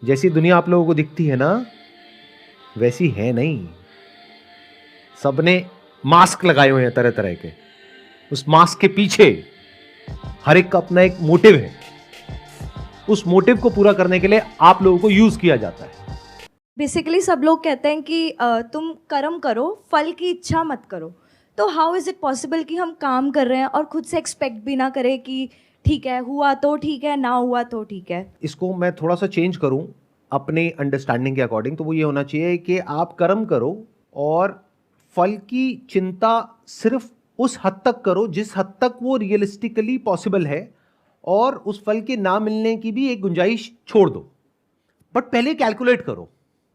जैसी दुनिया आप लोगों को दिखती है ना, वैसी है नहीं। सबने मास्क लगाए हुए हैं तरह तरह के। उस मास्क के पीछे हर एक का अपना एक मोटिव है। उस मोटिव को पूरा करने के लिए आप लोगों को यूज किया जाता है। बेसिकली सब लोग कहते हैं कि तुम कर्म करो, फल की इच्छा मत करो। तो हाउ इज़ इट पॉसिबल कि हम काम कर रहे हैं और खुद से एक्सपेक्ट भी ना करें कि ठीक है, हुआ तो ठीक है, ना हुआ तो ठीक है। इसको मैं थोड़ा सा चेंज करूं अपने अंडरस्टैंडिंग के अकॉर्डिंग, तो वो ये होना चाहिए कि आप कर्म करो और फल की चिंता सिर्फ उस हद तक करो जिस हद तक वो रियलिस्टिकली पॉसिबल है, और उस फल के ना मिलने की भी एक गुंजाइश छोड़ दो। बट पहले कैलकुलेट करो।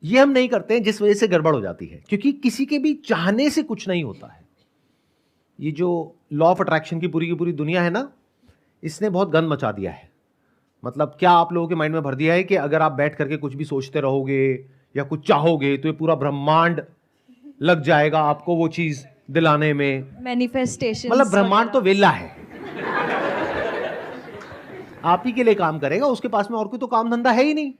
ये हम नहीं करते हैं, जिस वजह से गड़बड़ हो जाती है, क्योंकि किसी के भी चाहने से कुछ नहीं होता है। ये जो लॉ ऑफ अट्रैक्शन की पूरी दुनिया है ना, इसने बहुत गंद मचा दिया है। मतलब क्या आप लोगों के माइंड में भर दिया है कि अगर आप बैठ करके कुछ भी सोचते रहोगे या कुछ चाहोगे तो ये पूरा ब्रह्मांड लग जाएगा आपको वो चीज दिलाने में। मैनिफेस्टेशन मतलब ब्रह्मांड तो वेला है, आप ही के लिए काम करेगा, उसके पास में और कोई तो काम धंधा है ही नहीं।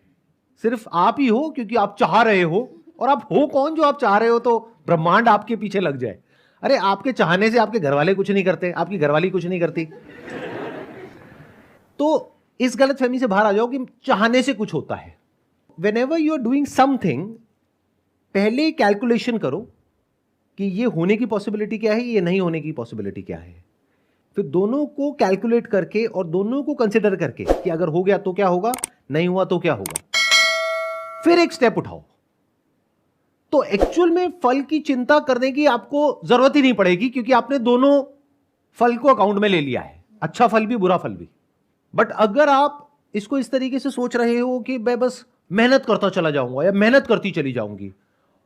सिर्फ आप ही हो, क्योंकि आप चाह रहे हो। और आप हो कौन जो आप चाह रहे हो तो ब्रह्मांड आपके पीछे लग जाए? अरे आपके चाहने से आपके घर वाले कुछ नहीं करते, आपकी घरवाली कुछ नहीं करती। तो इस गलत फहमी से बाहर आ जाओ कि चाहने से कुछ होता है। Whenever you are doing something, पहले कैलकुलेशन करो कि ये होने की पॉसिबिलिटी क्या है, ये नहीं होने की पॉसिबिलिटी क्या है। फिर दोनों को कैलकुलेट करके और दोनों को कंसिडर करके कि अगर हो गया तो क्या होगा, नहीं हुआ तो क्या होगा, फिर एक स्टेप उठाओ। तो एक्चुअल में फल की चिंता करने की आपको जरूरत ही नहीं पड़ेगी, क्योंकि आपने दोनों फल को अकाउंट में ले लिया है, अच्छा फल भी बुरा फल भी। बट अगर आप इसको इस तरीके से सोच रहे हो कि मैं बस मेहनत करता चला जाऊंगा या मेहनत करती चली जाऊंगी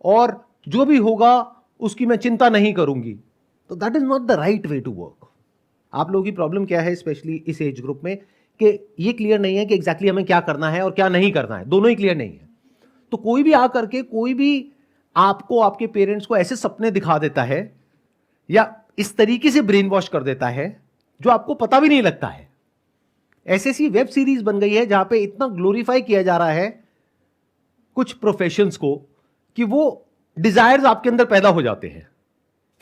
और जो भी होगा उसकी मैं चिंता नहीं करूंगी, तो that is not the right way to work. आप लोगों की प्रॉब्लम क्या है, स्पेशली इस एज ग्रुप में, कि ये क्लियर नहीं है कि एग्जैक्टली हमें क्या करना है और क्या नहीं करना है। दोनों ही क्लियर नहीं है। तो कोई भी आकर के कोई भी आपको, आपके पेरेंट्स को ऐसे सपने दिखा देता है या इस तरीके से ब्रेन वॉश कर देता है जो आपको पता भी नहीं लगता है। ऐसी वेब सीरीज बन गई है जहां पे इतना ग्लोरीफाई किया जा रहा है कुछ प्रोफेशंस को कि वो डिजायर्स आपके अंदर पैदा हो जाते हैं।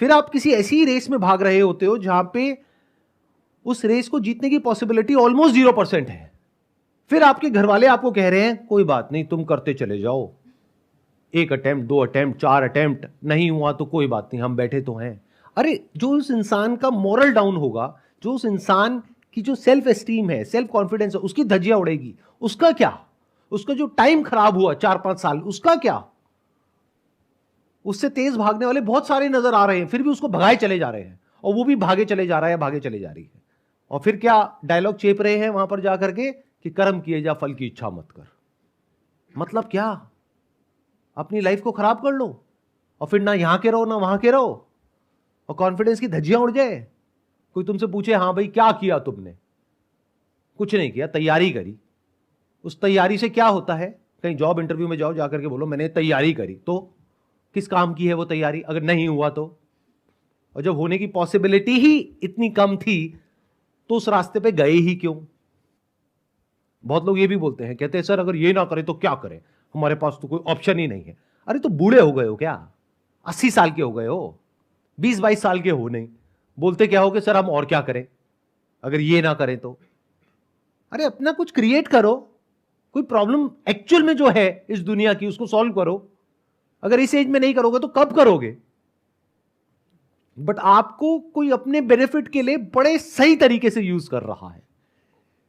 फिर आप किसी ऐसी रेस में भाग रहे होते हो जहां पे उस रेस को जीतने की पॉसिबिलिटी ऑलमोस्ट 0% है। फिर आपके घर वाले आपको कह रहे हैं कोई बात नहीं, तुम करते चले जाओ, 1 अटेम्प्ट, 2 अटेम्प्ट, 4 अटेम्प्ट, नहीं हुआ तो कोई बात नहीं, हम बैठे तो हैं। अरे जो उस इंसान का मोरल डाउन होगा, जो उस इंसान की जो सेल्फ एस्टीम है, सेल्फ कॉन्फिडेंस है, उसकी धज्जियां उड़ेगी, उसका क्या? उसका जो टाइम खराब हुआ 4-5 साल, उसका क्या? उससे तेज भागने वाले बहुत सारे नजर आ रहे हैं, फिर भी उसको भगाए चले जा रहे हैं, और वो भी भागे चले जा रहा है, भागे चले जा रही है। और फिर क्या डायलॉग चेप रहे हैं वहां पर जाकर के कि कर्म किए जा, फल की इच्छा मत कर। मतलब क्या? अपनी लाइफ को खराब कर लो और फिर ना यहां के रहो ना वहां के रहो, और कॉन्फिडेंस की धज्जियां उड़ जाए। कोई तुमसे पूछे हाँ भाई क्या किया तुमने, कुछ नहीं किया, तैयारी करी। उस तैयारी से क्या होता है? कहीं जॉब इंटरव्यू में जाओ, जाकर के बोलो मैंने तैयारी करी, तो किस काम की है वो तैयारी? अगर नहीं हुआ तो? और जब होने की पॉसिबिलिटी ही इतनी कम थी तो उस रास्ते पे गए ही क्यों? बहुत लोग ये भी बोलते हैं, कहते हैं सर अगर ये ना करें तो क्या करें, हमारे पास तो कोई ऑप्शन ही नहीं है। अरे तो बूढ़े हो गए हो क्या? 80 साल के हो गए हो, 20-22 साल के हो नहीं, बोलते क्या हो कि सर हम और क्या करें अगर ये ना करें तो? अरे अपना कुछ क्रिएट करो, कोई प्रॉब्लम एक्चुअल में जो है इस दुनिया की उसको सॉल्व करो। अगर इस एज में नहीं करोगे तो कब करोगे? बट आपको कोई अपने बेनिफिट के लिए बड़े सही तरीके से यूज कर रहा है,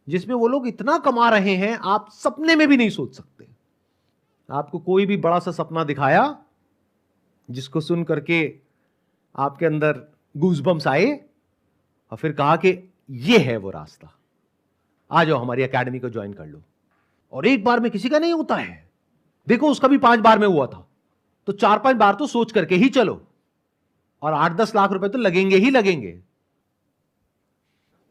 जिसमें वो लोग इतना कमा रहे हैं आप सपने में भी नहीं सोच सकते। आपको कोई भी बड़ा सा सपना दिखाया जिसको सुन करके आपके अंदर गूज़बम्स आए, और फिर कहा कि ये है वो रास्ता, आ जाओ हमारी एकेडमी को ज्वाइन कर लो। और एक बार में किसी का नहीं होता है, देखो उसका भी 5 बार में हुआ था, तो 4-5 बार तो सोच करके ही चलो, और 8-10 लाख रुपए तो लगेंगे ही लगेंगे।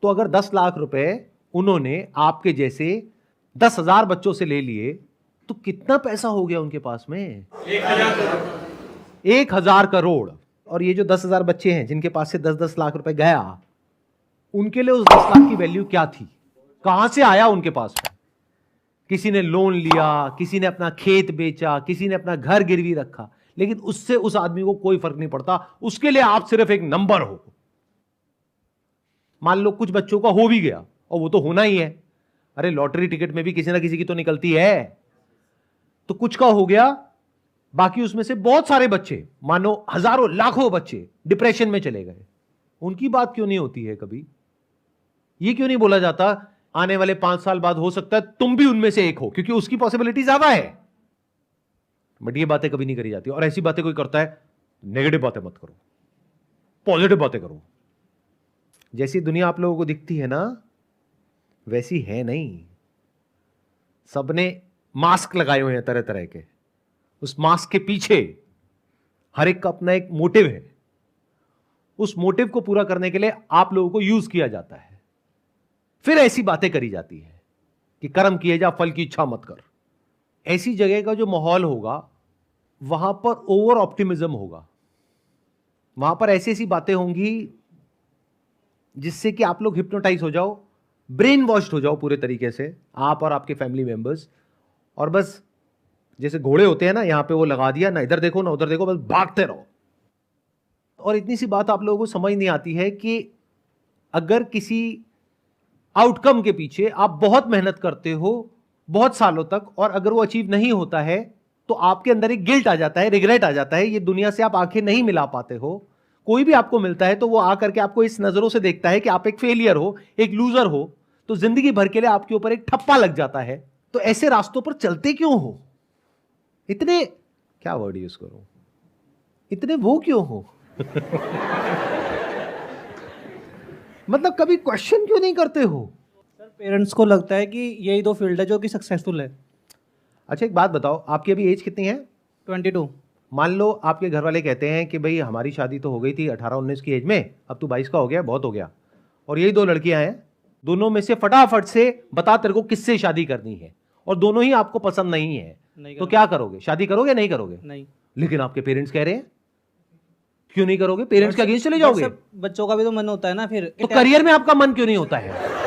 तो अगर 10 लाख रुपए उन्होंने आपके जैसे 10,000 बच्चों से ले लिए तो कितना पैसा हो गया उनके पास में? 1,000 करोड़। और ये जो 10,000 बच्चे हैं जिनके पास से 10-10 लाख रुपए गया, उनके लिए उस 10 लाख की वैल्यू क्या थी? कहां से आया उनके पास में? किसी ने लोन लिया, किसी ने अपना खेत बेचा, किसी ने अपना घर गिरवी रखा, लेकिन उससे उस आदमी को कोई फर्क नहीं पड़ता, उसके लिए आप सिर्फ एक नंबर हो। मान लो कुछ बच्चों का हो भी गया, और वो तो होना ही है, अरे लॉटरी टिकट में भी किसी ना किसी की तो निकलती है, तो कुछ का हो गया, बाकी उसमें से बहुत सारे बच्चे, मानो हजारों लाखों बच्चे डिप्रेशन में चले गए, उनकी बात क्यों नहीं होती है कभी? ये क्यों नहीं बोला जाता आने वाले 5 साल बाद हो सकता है तुम भी उनमें से एक हो, क्योंकि उसकी पॉसिबिलिटी ज्यादा है। बट ये बातें कभी नहीं करी जाती, और ऐसी बातें कोई करता है, नेगेटिव बातें मत करो, पॉजिटिव बातें करो। जैसी दुनिया आप लोगों को दिखती है ना, वैसी है नहीं। सबने मास्क लगाए हुए हैं तरह तरह के, उस मास्क के पीछे हर एक का अपना एक मोटिव है, उस मोटिव को पूरा करने के लिए आप लोगों को यूज किया जाता है। फिर ऐसी बातें करी जाती है कि कर्म किए जा, फल की इच्छा मत कर। ऐसी जगह का जो माहौल होगा, वहां पर ओवर ऑप्टिमिज्म होगा, वहां पर ऐसी ऐसी बातें होंगी जिससे कि आप लोग हिप्नोटाइज हो जाओ, ब्रेन वॉश्ड हो जाओ पूरे तरीके से, आप और आपके फैमिली मेंबर्स, और बस जैसे घोड़े होते हैं ना, यहां पे वो लगा दिया, ना इधर देखो ना उधर देखो, बस भागते रहो। और इतनी सी बात आप लोगों को समझ नहीं आती है कि अगर किसी आउटकम के पीछे आप बहुत मेहनत करते हो बहुत सालों तक, और अगर वो अचीव नहीं होता है, तो आपके अंदर एक गिल्ट आ जाता है, रिग्रेट आ जाता है, ये दुनिया से आप आंखें नहीं मिला पाते हो। कोई भी आपको मिलता है तो वो आकर के आपको इस नजरों से देखता है कि आप एक फेलियर हो, एक लूजर हो, तो जिंदगी भर के लिए आपके ऊपर एक ठप्पा लग जाता है। तो ऐसे रास्तों पर चलते क्यों हो? इतने, क्या वर्ड यूज करूं, इतने वो क्यों हो? मतलब कभी क्वेश्चन क्यों नहीं करते हो? सर पेरेंट्स को लगता है कि यही दो फील्ड है जो कि सक्सेसफुल है। अच्छा एक बात बताओ, आपकी अभी एज कितनी है? 22। मान लो आपके घर वाले कहते हैं कि भाई हमारी शादी तो हो गई थी 18-19 की एज में, अब तू 22 का हो गया, बहुत हो गया, और यही 2 लड़कियां हैं, दोनों में से फटाफट से बता तेरे को किससे शादी करनी है, और दोनों ही आपको पसंद नहीं है, तो क्या करोगे? शादी करोगे नहीं करोगे? नहीं। लेकिन आपके पेरेंट्स कह रहे हैं, क्यों नहीं करोगे? पेरेंट्स के अगेंस्ट चले जाओगे? बच्चों का भी तो मन होता है ना फिर। तो करियर में आपका मन क्यों नहीं होता है?